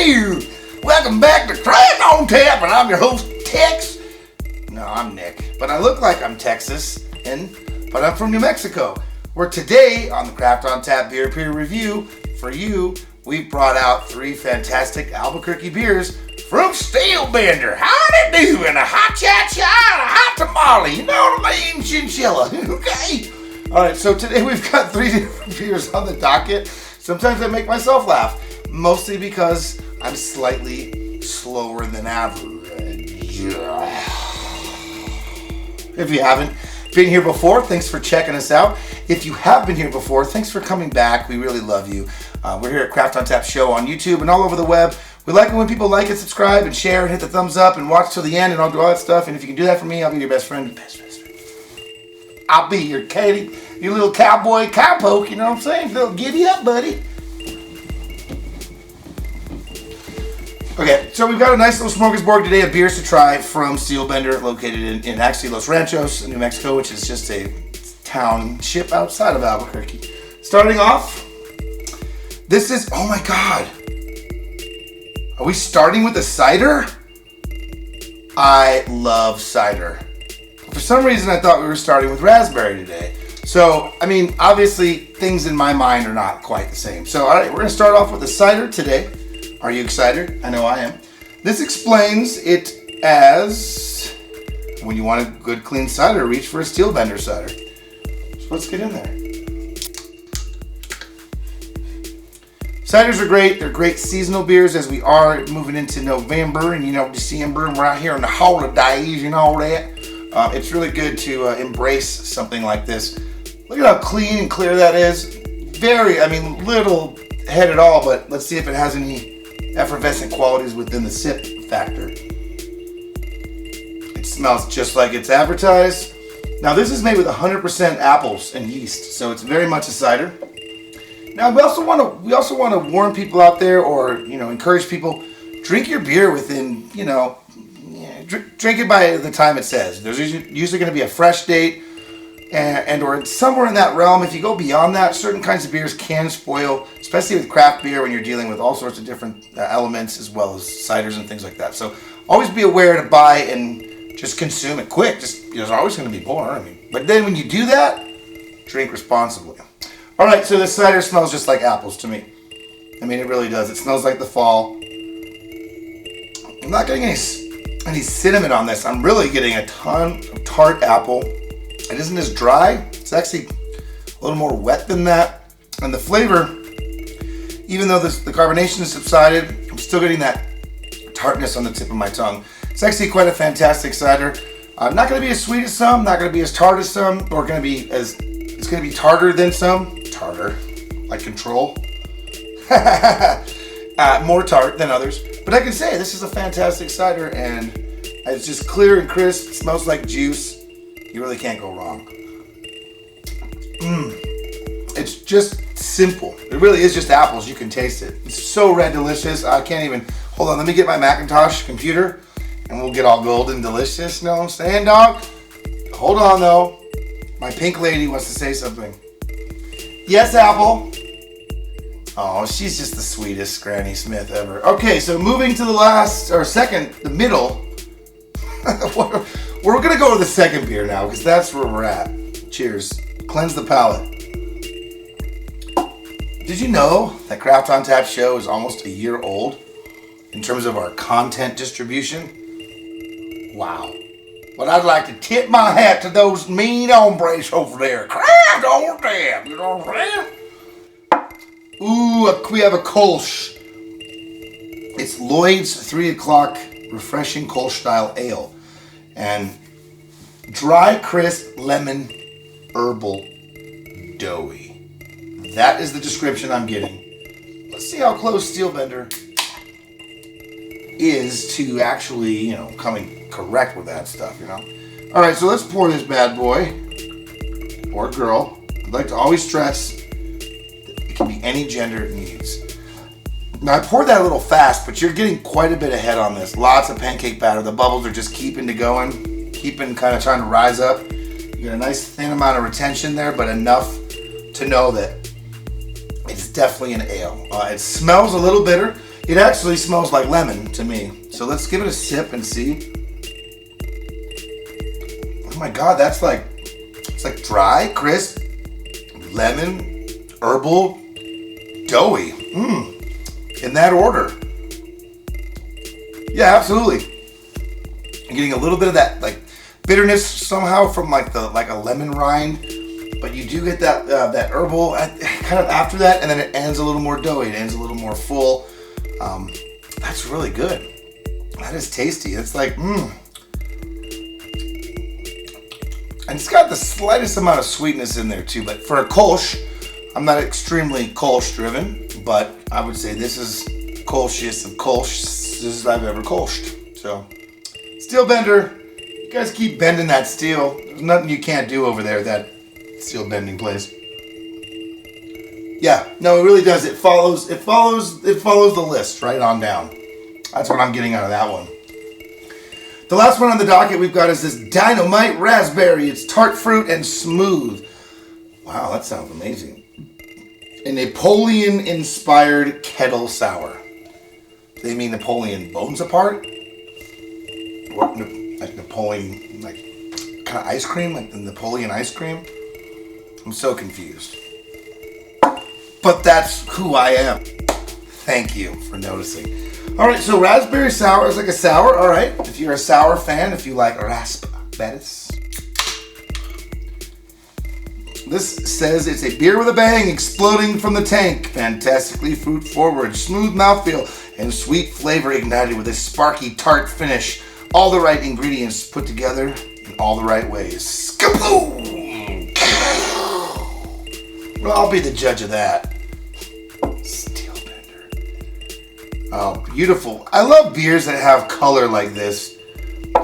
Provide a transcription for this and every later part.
Brewyard. Welcome back to Craft on Tap, and I'm your host, Tex. No, I'm Nick, but I look like I'm Texas, but I'm from New Mexico. Where today on the Craft on Tap Beer Peer Review, for you, we've brought out 3 fantastic Albuquerque beers from Steel Bender. Howdy do, and a hot cha-cha and a hot tamale. You know what I mean? Chinchilla. Okay. All right, so today we've got 3 different beers on the docket. Sometimes I make myself laugh, mostly because I'm slightly slower than average. If you haven't been here before, thanks for checking us out. If you have been here before, thanks for coming back. We really love you. We're here at Craft on Tap Show on YouTube and all over the web. We like it when people like and subscribe and share and hit the thumbs up and watch till the end and I'll do all that stuff. And if you can do that for me, I'll be your best friend. Best friend. I'll be your Katie, your little cowboy cowpoke, you know what I'm saying? Little giddy up, buddy. Okay, so we've got a nice little smorgasbord today of beers to try from Steel Bender, located in actually Los Ranchos, New Mexico, which is just a township outside of Albuquerque. Starting off, this is, oh my God. Are we starting with a cider? I love cider. For some reason, I thought we were starting with raspberry today. So, I mean, obviously, things in my mind are not quite the same. So, all right, we're going to start off with a cider today. Are you excited? I know I am. This explains it as when you want a good, clean cider, reach for a Steel Bender cider. So, let's get in there. Ciders are great. They're great seasonal beers as we are moving into November and, December, and we're out here on the holidays and all that. It's really good to embrace something like this. Look at how clean and clear that is. Little head at all, but let's see if it has any effervescent qualities within the sip factor. It smells just like it's advertised. Now this is made with 100% apples and yeast, so it's very much a cider. Now we also want to warn people out there, or encourage people, drink your beer within drink it by the time it says. There's usually going to be a fresh date, and or somewhere in that realm. If you go beyond that, certain kinds of beers can spoil, especially with craft beer when you're dealing with all sorts of different elements as well as ciders and things like that. So always be aware to buy and just consume it quick. There's always going to be more. But then when you do that, drink responsibly. All right, so this cider smells just like apples to me. It really does. It smells like the fall. I'm not getting any cinnamon on this. I'm really getting a ton of tart apple. It isn't as dry. It's actually a little more wet than that. And the flavor, even though the carbonation has subsided, I'm still getting that tartness on the tip of my tongue. It's actually quite a fantastic cider. Not going to be as sweet as some, not going to be as tart as some, or it's going to be tartar than some. Tartar, like control. More tart than others. But I can say this is a fantastic cider, and it's just clear and crisp. It smells like juice. You really can't go wrong. It's just simple. It really is just apples. You can taste it. It's so red delicious. I can't even. Hold on, let me get my Macintosh computer, and we'll get all golden delicious. Know what I'm saying, dog? Hold on, though. My pink lady wants to say something. Yes, Apple. Oh, she's just the sweetest Granny Smith ever. Okay, so moving to the middle. We're going to go to the second beer now, because that's where we're at. Cheers. Cleanse the palate. Did you know that Craft on Tap Show is almost a year old in terms of our content distribution? Wow. But I'd like to tip my hat to those mean hombres over there. Craft on Tap, you know what I'm saying? Ooh, we have a Kolsch. It's Lloyds 3 o'clock refreshing kolsch-style ale. And dry, crisp, lemon, herbal, doughy. That is the description I'm getting. Let's see how close Steel Bender is to actually, coming correct with that stuff, All right, so let's pour this bad boy, or girl. I'd like to always stress it can be any gender it needs. Now, I poured that a little fast, but you're getting quite a bit ahead on this. Lots of pancake batter. The bubbles are just keeping kind of trying to rise up. You get a nice thin amount of retention there, but enough to know that it's definitely an ale. It smells a little bitter. It actually smells like lemon to me. So let's give it a sip and see. Oh my God, that's like, it's like dry, crisp, lemon, herbal, doughy. In that order. Yeah, absolutely. I'm getting a little bit of that like bitterness somehow from like a lemon rind, but you do get that that herbal kind of after that, and then it ends a little more doughy. It ends a little more full. That's really good. That is tasty. It's like and it's got the slightest amount of sweetness in there too. But for a kolsch, I'm not extremely kolsch driven, but I would say this is kolshiest of kolschs I've ever kolshed. So, Steel Bender, you guys keep bending that steel. There's nothing you can't do over there, that steel bending place. Yeah, no, it really does. It follows the list right on down. That's what I'm getting out of that one. The last one on the docket we've got is this Dynamite Raspberry. It's tart fruit and smooth. Wow, that sounds amazing. A Napoleon-inspired kettle sour. They mean Napoleon bones apart? Or like Napoleon, like kind of ice cream, like the Napoleon ice cream? I'm so confused. But that's who I am. Thank you for noticing. Alright, so raspberry sour is like a sour, alright. If you're a sour fan, if you like raspberries. This says it's a beer with a bang, exploding from the tank. Fantastically fruit forward, smooth mouthfeel, and sweet flavor ignited with a sparky tart finish. All the right ingredients put together in all the right ways. Skaboom! Well, I'll be the judge of that. Steel Bender. Oh, beautiful. I love beers that have color like this.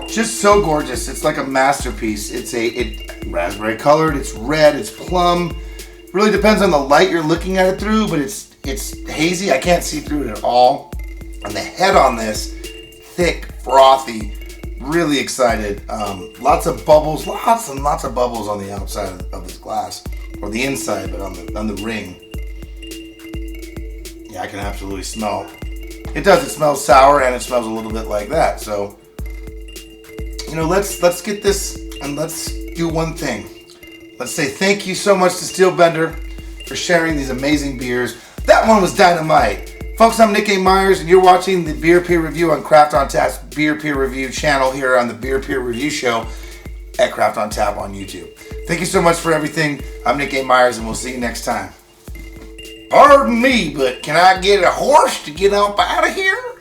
Just so gorgeous. It's like a masterpiece. It's raspberry colored, it's red, it's plum. It really depends on the light you're looking at it through, but it's hazy. I can't see through it at all. And the head on this, thick, frothy, really excited. Lots of bubbles, lots and lots of bubbles on the outside of this glass. Or the inside, but on the ring. Yeah, I can absolutely smell. It does. It smells sour, and it smells a little bit like that. So, you know, let's get this and let's do one thing. Let's say thank you so much to Steel Bender for sharing these amazing beers. That one was dynamite. Folks, I'm Nick A. Myers, and you're watching the Beer Peer Review on Craft on Tap's Beer Peer Review channel here on the Beer Peer Review Show at Craft on Tap on YouTube. Thank you so much for everything. I'm Nick A. Myers, and we'll see you next time. Pardon me, but can I get a horse to get up out of here?